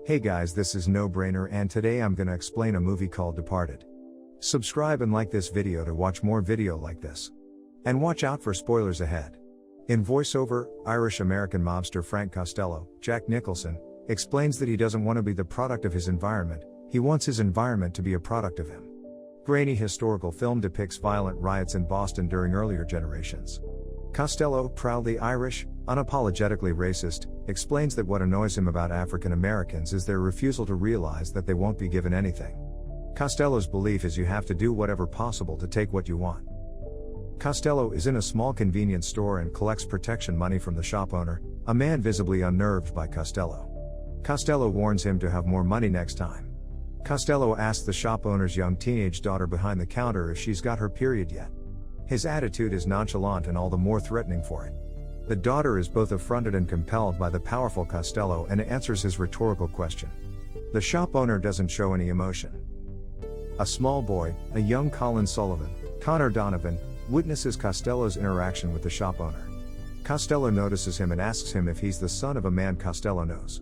Hey guys, this is No Brainer and today I'm gonna explain a movie called Departed. Subscribe and like this video to watch more video like this. And watch out for spoilers ahead. In voiceover, Irish-American mobster Frank Costello, Jack Nicholson, explains that he doesn't want to be the product of his environment, he wants his environment to be a product of him. Grainy historical film depicts violent riots in Boston during earlier generations. Costello, proudly Irish, unapologetically racist, explains that what annoys him about African Americans is their refusal to realize that they won't be given anything. Costello's belief is you have to do whatever possible to take what you want. Costello is in a small convenience store and collects protection money from the shop owner, a man visibly unnerved by Costello. Costello warns him to have more money next time. Costello asks the shop owner's young teenage daughter behind the counter if she's got her period yet. His attitude is nonchalant and all the more threatening for it. The daughter is both affronted and compelled by the powerful Costello and answers his rhetorical question. The shop owner doesn't show any emotion. A small boy, a young Colin Sullivan, Connor Donovan, witnesses Costello's interaction with the shop owner. Costello notices him and asks him if he's the son of a man Costello knows.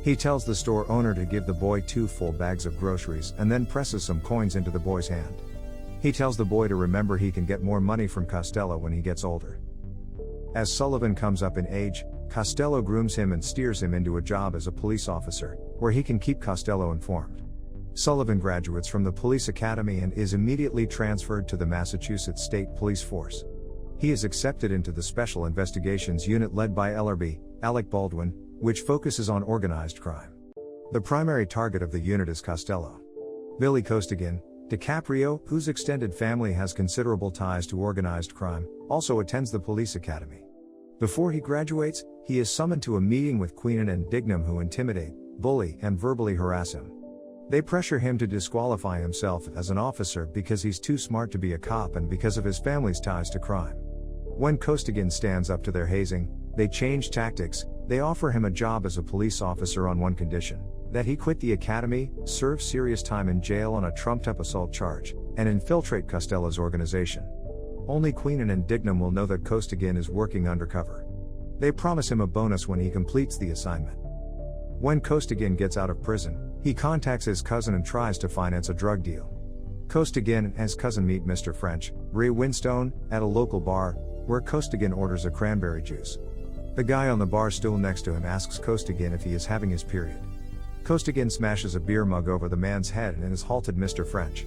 He tells the store owner to give the boy 2 full bags of groceries and then presses some coins into the boy's hand. He tells the boy to remember he can get more money from Costello when he gets older. As Sullivan comes up in age, Costello grooms him and steers him into a job as a police officer, where he can keep Costello informed. Sullivan graduates from the police academy and is immediately transferred to the Massachusetts State Police Force. He is accepted into the Special Investigations Unit led by LRB, Alec Baldwin, which focuses on organized crime. The primary target of the unit is Costello. Billy Costigan, DiCaprio, whose extended family has considerable ties to organized crime, also attends the police academy. Before he graduates, he is summoned to a meeting with Queenan and Dignam, who intimidate, bully, and verbally harass him. They pressure him to disqualify himself as an officer because he's too smart to be a cop and because of his family's ties to crime. When Costigan stands up to their hazing, they change tactics. They offer him a job as a police officer on one condition: that he quit the academy, serve serious time in jail on a trumped-up assault charge, and infiltrate Costello's organization. Only Queenan and Dignam will know that Costigan is working undercover. They promise him a bonus when he completes the assignment. When Costigan gets out of prison, he contacts his cousin and tries to finance a drug deal. Costigan and his cousin meet Mr. French, Ray Winstone, at a local bar, where Costigan orders a cranberry juice. The guy on the bar stool next to him asks Costigan if he is having his period. Costigan smashes a beer mug over the man's head and is halted Mr. French.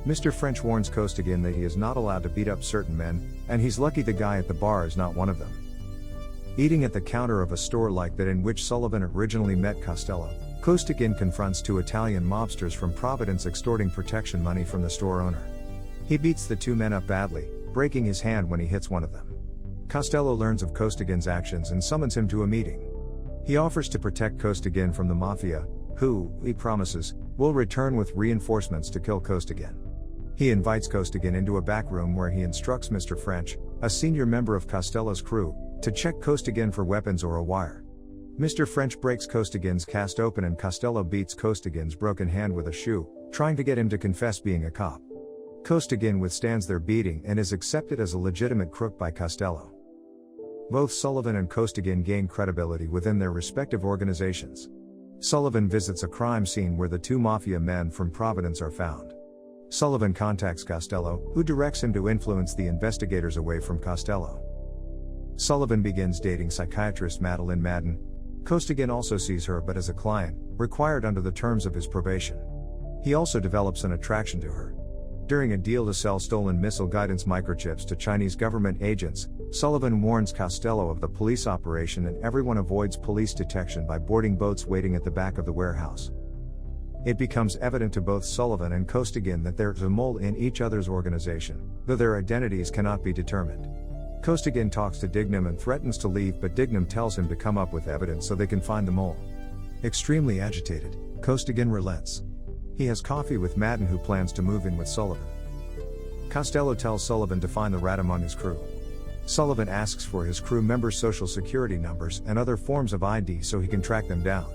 Mr. French warns Costigan that he is not allowed to beat up certain men, and he's lucky the guy at the bar is not one of them. Eating at the counter of a store like that in which Sullivan originally met Costello, Costigan confronts 2 Italian mobsters from Providence extorting protection money from the store owner. He beats the 2 men up badly, breaking his hand when he hits one of them. Costello learns of Costigan's actions and summons him to a meeting. He offers to protect Costigan from the mafia, who, he promises, will return with reinforcements to kill Costigan. He invites Costigan into a back room where he instructs Mr. French, a senior member of Costello's crew, to check Costigan for weapons or a wire. Mr. French breaks Costigan's cast open and Costello beats Costigan's broken hand with a shoe, trying to get him to confess being a cop. Costigan withstands their beating and is accepted as a legitimate crook by Costello. Both Sullivan and Costigan gain credibility within their respective organizations. Sullivan visits a crime scene where the 2 mafia men from Providence are found. Sullivan contacts Costello, who directs him to influence the investigators away from Costello. Sullivan begins dating psychiatrist Madeline Madden. Costigan also sees her but as a client, required under the terms of his probation. He also develops an attraction to her. During a deal to sell stolen missile guidance microchips to Chinese government agents, Sullivan warns Costello of the police operation and everyone avoids police detection by boarding boats waiting at the back of the warehouse. It becomes evident to both Sullivan and Costigan that there is a mole in each other's organization, though their identities cannot be determined. Costigan talks to Dignam and threatens to leave, but Dignam tells him to come up with evidence so they can find the mole. Extremely agitated, Costigan relents. He has coffee with Madden, who plans to move in with Sullivan. Costello tells Sullivan to find the rat among his crew. Sullivan asks for his crew members' social security numbers and other forms of ID so he can track them down.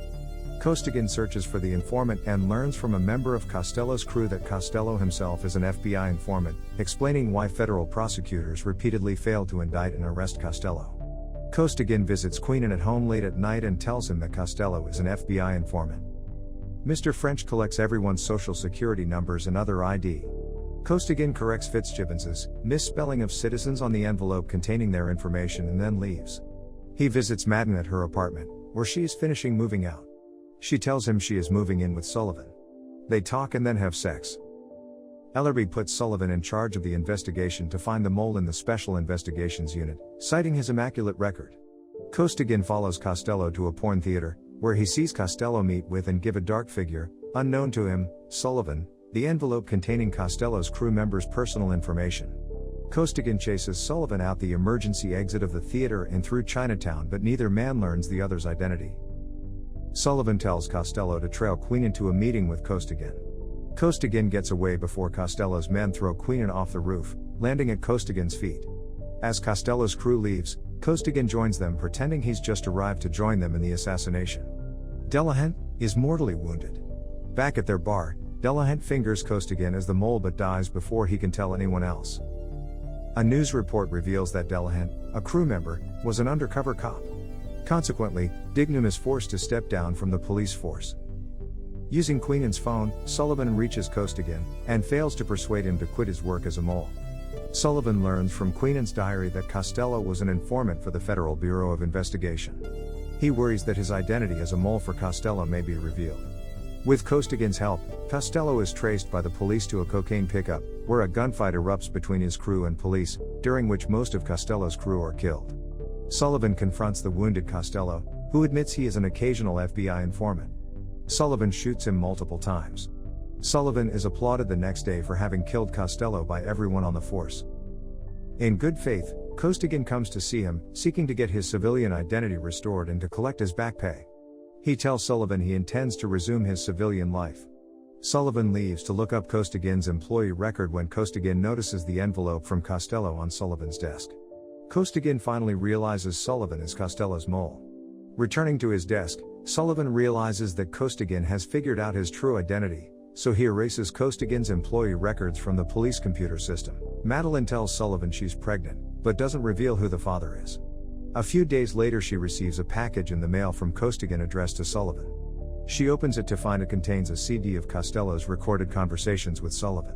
Costigan searches for the informant and learns from a member of Costello's crew that Costello himself is an FBI informant, explaining why federal prosecutors repeatedly failed to indict and arrest Costello. Costigan visits Queenan at home late at night and tells him that Costello is an FBI informant. Mr. French collects everyone's social security numbers and other ID. Costigan corrects Fitzgibbons's misspelling of citizens on the envelope containing their information and then leaves. He visits Madden at her apartment, where she is finishing moving out. She tells him she is moving in with Sullivan. They talk and then have sex. Ellerby puts Sullivan in charge of the investigation to find the mole in the Special Investigations Unit, citing his immaculate record. Costigan follows Costello to a porn theater, where he sees Costello meet with and give a dark figure, unknown to him, Sullivan, the envelope containing Costello's crew members' personal information. Costigan chases Sullivan out the emergency exit of the theater and through Chinatown, but neither man learns the other's identity. Sullivan tells Costello to trail Queenan to a meeting with Costigan. Costigan gets away before Costello's men throw Queenan off the roof, landing at Costigan's feet. As Costello's crew leaves, Costigan joins them, pretending he's just arrived to join them in the assassination. Delahant is mortally wounded. Back at their bar, Delahant fingers Costigan as the mole but dies before he can tell anyone else. A news report reveals that Delahant, a crew member, was an undercover cop. Consequently, Dignam is forced to step down from the police force. Using Queenan's phone, Sullivan reaches Costigan, and fails to persuade him to quit his work as a mole. Sullivan learns from Queenan's diary that Costello was an informant for the Federal Bureau of Investigation. He worries that his identity as a mole for Costello may be revealed. With Costigan's help, Costello is traced by the police to a cocaine pickup, where a gunfight erupts between his crew and police, during which most of Costello's crew are killed. Sullivan confronts the wounded Costello, who admits he is an occasional FBI informant. Sullivan shoots him multiple times. Sullivan is applauded the next day for having killed Costello by everyone on the force. In good faith, Costigan comes to see him, seeking to get his civilian identity restored and to collect his back pay. He tells Sullivan he intends to resume his civilian life. Sullivan leaves to look up Costigan's employee record when Costigan notices the envelope from Costello on Sullivan's desk. Costigan finally realizes Sullivan is Costello's mole. Returning to his desk, Sullivan realizes that Costigan has figured out his true identity, so he erases Costigan's employee records from the police computer system. Madeline tells Sullivan she's pregnant, but doesn't reveal who the father is. A few days later she receives a package in the mail from Costigan addressed to Sullivan. She opens it to find it contains a CD of Costello's recorded conversations with Sullivan.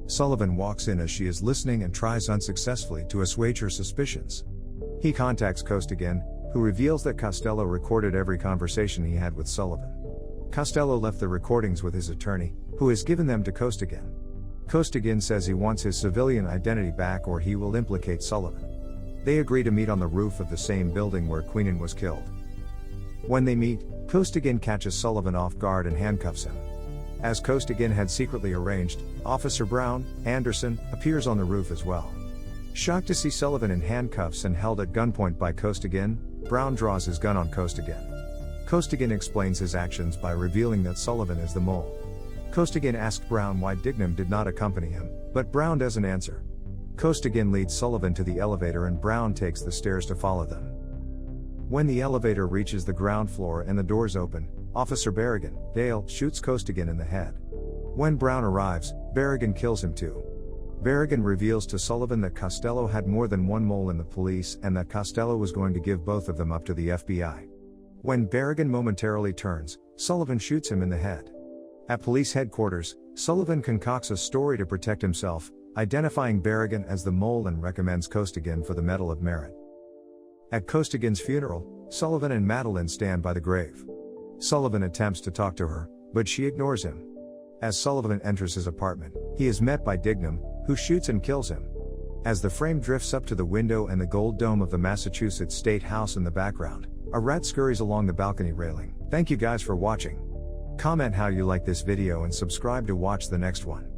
Sullivan walks in as she is listening and tries unsuccessfully to assuage her suspicions. He contacts Costigan, who reveals that Costello recorded every conversation he had with Sullivan. Costello left the recordings with his attorney, who has given them to Costigan. Costigan says he wants his civilian identity back or he will implicate Sullivan. They agree to meet on the roof of the same building where Queenan was killed. When they meet, Costigan catches Sullivan off guard and handcuffs him. As Costigan had secretly arranged, Officer Brown, Anderson, appears on the roof as well. Shocked to see Sullivan in handcuffs and held at gunpoint by Costigan, Brown draws his gun on Costigan. Costigan explains his actions by revealing that Sullivan is the mole. Costigan asks Brown why Dignam did not accompany him, but Brown doesn't answer. Costigan leads Sullivan to the elevator and Brown takes the stairs to follow them. When the elevator reaches the ground floor and the doors open, Officer Berrigan, Dale, shoots Costigan in the head. When Brown arrives, Berrigan kills him too. Berrigan reveals to Sullivan that Costello had more than one mole in the police and that Costello was going to give both of them up to the FBI. When Berrigan momentarily turns, Sullivan shoots him in the head. At police headquarters, Sullivan concocts a story to protect himself, identifying Berrigan as the mole and recommends Costigan for the Medal of Merit. At Costigan's funeral, Sullivan and Madeline stand by the grave. Sullivan attempts to talk to her, but she ignores him. As Sullivan enters his apartment, he is met by Dignam, who shoots and kills him. As the frame drifts up to the window and the gold dome of the Massachusetts State House in the background, a rat scurries along the balcony railing. Thank you guys for watching. Comment how you like this video and subscribe to watch the next one.